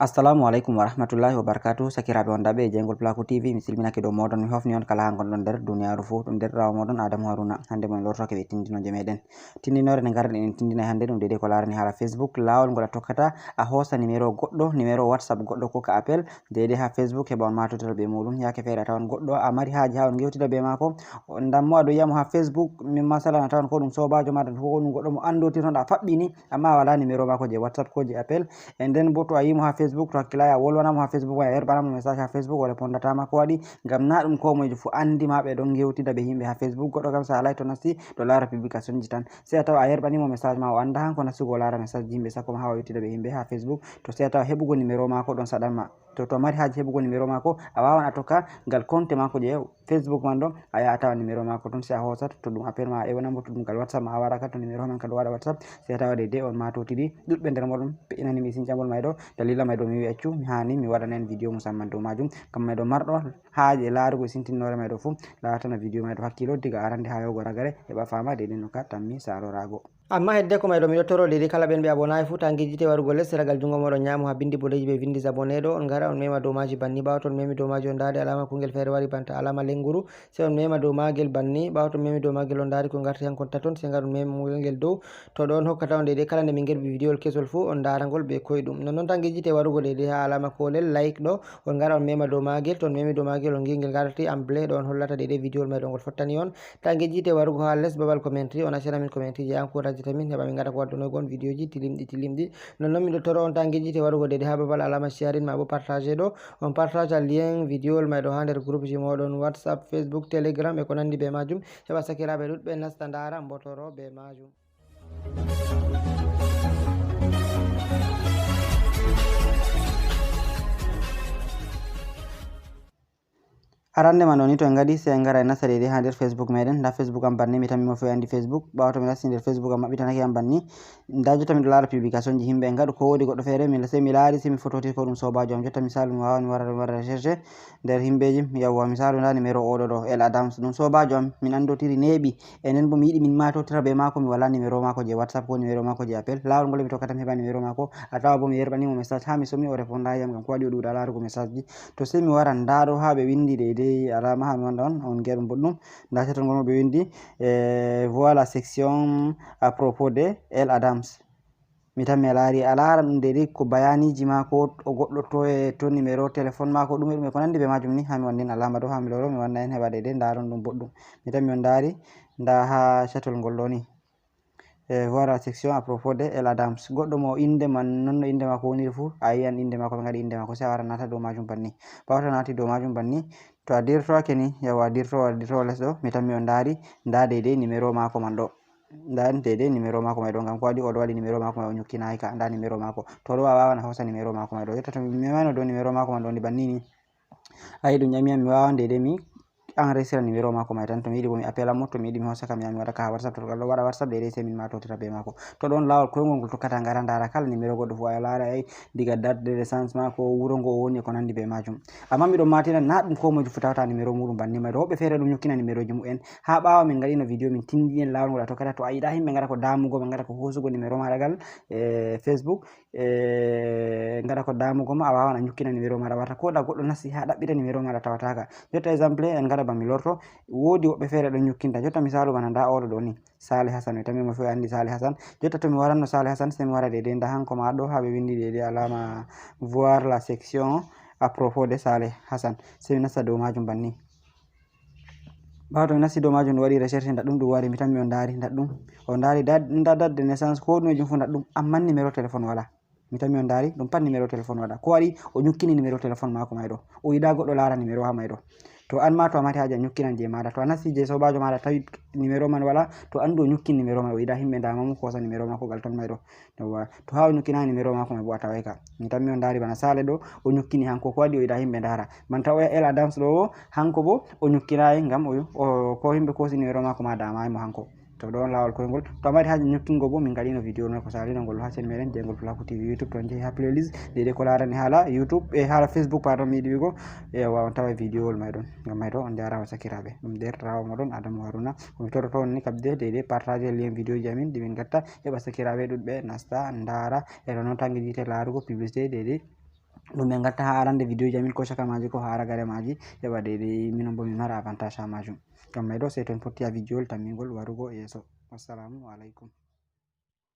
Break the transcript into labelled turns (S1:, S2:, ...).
S1: Assalamualaikum warahmatullahi wabarakatuh. Sakiraɓe on daɓe jengol Plaku TV mi silminake dow moɗon mi hofni on kala ha gonɗon nder duniyaru fuu ɗum nder rawa moɗon Adamu Haruna. Hande mo en lortoke ɓe tindinoje meɗen. Tindinore nde garɗen en tindinay hande ɗum dede ko larani hala Facebook. Lawol ngol a tokkata a hosa numéro goɗɗo, numéro WhatsApp goɗɗo ko ka appel dede ha Facebook heɓa on matotira be muɗum. Yake feere a tawan goɗɗo a mari haji ha on gewtida be mako ndammo aɗo yiyamo ha Facebook min masalan a tawan ko ɗum sobajo maɗa ko ɗum goɗɗo mo andotirnoɗa faɓɓini amma wala numéro mako je WhatsApp ko je appel. E nden bo to a yimo ha Facebook to hakkilai a wolwanamo ha Facebook a yerɓanamo message ha Facebook o repondatama ko waɗi ngam na ɗum ko moejo fu andi ma ɓe ɗon gewtida be himɓe ha Facebook. Goɗɗo kam sa alai to nasti to lara publication ji tan sai a tawa a yerɓanimo message ma o anda hanko nastugo o lara message ji himɓe sakko ma ha o yewtida be himɓe ha Facebook. To sai a tawa heɓugo numéro mako ɗon saɗanma to a mari haji heɓugo numéro mako a wawan a tokka ngal compte mako je Facebook man ɗo a yaha a tawa numéro mako ton sai a hosat to ɗum appel ma a ewanamo to ɗum ngal WhatsApp ma a waɗa to numéro man kadi waɗa WhatsApp sai a tawa dede on matotiri ɗuɗɓe nder moɗon pe'inanimi sincagol may ɗo dalila may ɗo mi wi accu mi hani mi waɗana en vidéo musamman dow majum kam may ɗo marɗo haaje larugo sintinnore may ɗo fu latana vidéo may ɗo hakkilo diga arande ha yahugo ragare heɓa fama dede no ka tammi salorago. Amma hedde ko mayɗo miɗo toro dede kala ɓen ɓe abonayi fu ta gijjite warugo less ragal jungo moɗon nyamo ha bindi bodeji ɓe vindi abonné ɗo on gara on mema dow maji banni ɓawa ton memi dow maji on dade alama kungel feere wari banta alama lenguru sai on mema dow magel banni ɓawa ton memi dow magel on dari ko garti hankon taton sai gar on mema ngel dow to ɗon hokkata on dede kala nde min gerɓi vidéo kesol fu on daragol be koyɗum nonnon tan gijjite warugo dede ha alama kolel like ɗo on gara on mema dow magel to on memi dow magel on gingel garti amblé ɗo on hollata dede vidéo may ɗo ngol fottani on ta gijjite warugo ha less babal commentary on accana min commentary je encourage tamin heɓa min gada ko waddunogon vidéo ji tilimɗi nonnon miɗo toro on ta gijjite warugo dede ha babal alama sharing ma bo partage ɗo on partage lien vidéo may ɗo ha nder groupe ji moɗon WhatsApp, Facebook, Telegram e ko nandi be majum heɓa sakiraɓe ɗuɗɓe nasta ndara mbotoro be majum. Arande man oni to en gadi sai en gara en nasta dede ha nder Facebook meɗen. Nda Facebook am banni mi tammi mo fu andi Facebook ɓawa to mi nasti nder Facebook am maɓɓitanake am banni nda jotta miɗo lara publication ji himɓe en gaɗu ko wodi goɗɗo feere sai mi laari sai mi fototi ko ɗum sobajo am jotta misalu mi wawan mi wara recherche nder himɓeji yawwa misalu nda numéro oɗo ɗo El Adams ɗum sobajo am min andotiri neeɓi e nden bo mi yiɗi min matotira be mako mi wala numéro mako je WhatsApp ko numéro mako je appel lawol ngol mi tokkata mi heɓa numéro mako a tawa bo mi yerɓanimo message ha mi somi o répondai yam ngam ko waɗi o ɗuɗa larugo message ji to sai mi wara nda ɗo ha ɓe windi dede alama ha mi wanda on geɗum boɗɗum nda setton gonmo ɓe windi voilà section à propos de El Adams mi tan mi laari a lara ɗum dede ko bayaniji mako o goɗɗo to numéro téléphone mako ɗume ɗume ko nandi be majum ni ha mi wandin alama ɗo ha mi loro mi wanna en heɓa dede ndaron ɗum boɗɗum mi tan mi on dari nda ha chatol ngol ɗo ni voilà section à propos de El Adams goɗɗo mo inde man nonno inde mako woniri fu a yiyan inde mako ɓe gaɗi inde mako sai a wara nata dow majum banni ɓawata nati dow majum banni to a dirtowake ni yawa dirtowo less ɗo mi tan mi on dari nda dede numéro mako man ɗo nda dede numéro mako may ɗo ngam ko waɗi oɗo waɗi numéro mako may o nyukkinayi ka nda numéro mako to ɗo a wawan a hosa numéro mako may ɗo jotta to mi memano dow numéro mako man ɗo ni banni ni ayi ɗum ƴamiyam mi wawan dede mi enregistrera numéro mako may tan to mi yiɗi bo mi appela mo to mi yiɗi mi hosa kam mi waɗa ka ha WhatsApp to ɗo waɗa WhatsApp dede sai min matotira be mako to ɗon lawol koygol ngol tokkata gara dara kala numéro goɗɗo fu a lara ay diga date de naissance mako wuro ngo o woni e ko nandi be majum amma miɗon matina na ɗum ko mojo fu tawata numéro muɗum banni may ɗo woɓɓe feere ɗum nyukkina numéro ji mu'en ha ɓawa min gaɗino vidéo min tindi en lawol ngol a tokkata to a yiɗa himɓe ngara ko damugo ɓe ngara ko hosugo numéro maɗa gal Facebook ngara ko damugo ma a wawan a nyukkina numéro maɗa warta ko da goɗɗo nasti ha ɗaɓɓita numéro maɗa tawataka jotta exemple en ngara ba mi lorto wodi woɓɓe feere ɗon nyukkinta jotta misalu bana nda oɗo ɗo ni Salih Hassan mi tammi mo fu andi Salih Hassan jotta to mi waranno Salih Hassan sai mi wara dede nda hanko ma ɗo ha ɓe windi dede alama voir la section à propos de Salih Hassan sai mi nasta dow majum banni ɓawa to mi nasti dow majum ɗum waɗi recherche nda ɗum ɗum wari mi tammi on dari nda ɗum o dari nda date de naissance ko ɗumejum fu nda ɗum amma numéro téléphone wala mi tammi on dari ɗum pat numéro téléphone waɗa ko waɗi o nyukkini numéro téléphone mako may ɗo o yiɗa goɗɗo lara numéro ha may ɗo to an ma to a mari haja nyukkinan je maɗa to a nasti je sobajo maɗa tawi numéro man wala to andu o nyukkin numéro may o yiɗa himɓe damamo ko hosa numéro mako gal ton may ɗo yawwa to ha o nyukkinayi numéro mako may bo a tawai ka mi tammi on dari bana Sale ɗo o nyukkini hanko ko waɗi o yiɗa himɓe dara banta oya El Adams ɗo hanko bo o nyukkinayi ngam ko himɓe kosi numéro mako ma damayi mo hanko to ɗon lawol koygol to a mari haji nyukkingo bo min gaɗino vidéo noy ko salino ngol ha chaine meɗen jengol Plaku TV YouTube to on jeehi ha playlist dede ko larani hala YouTube e hala Facebook pardon mi yiɗi wigo ewa on tawa vidéo wol may ɗon ngam may ɗo on jarama sakiraɓe ɗum nder rawa moɗon Adamu Haruna komi toroto on ni kabde dede partage lien vidéo ji amin ɗi min gatta heɓa sakiraɓe ɗuɗɓe nasta ndara e non tan gueɗite larugo publicité dede ɗum ɓe gatta ha arande vidéo ji amin ko caka maji ko ha ragare maji heɓa deidei minon bo min mara avantage ha majum. Ngam mai ɗo sei to en potti ha vidéo tammigol warugo yeso. Wassalamu alaikum.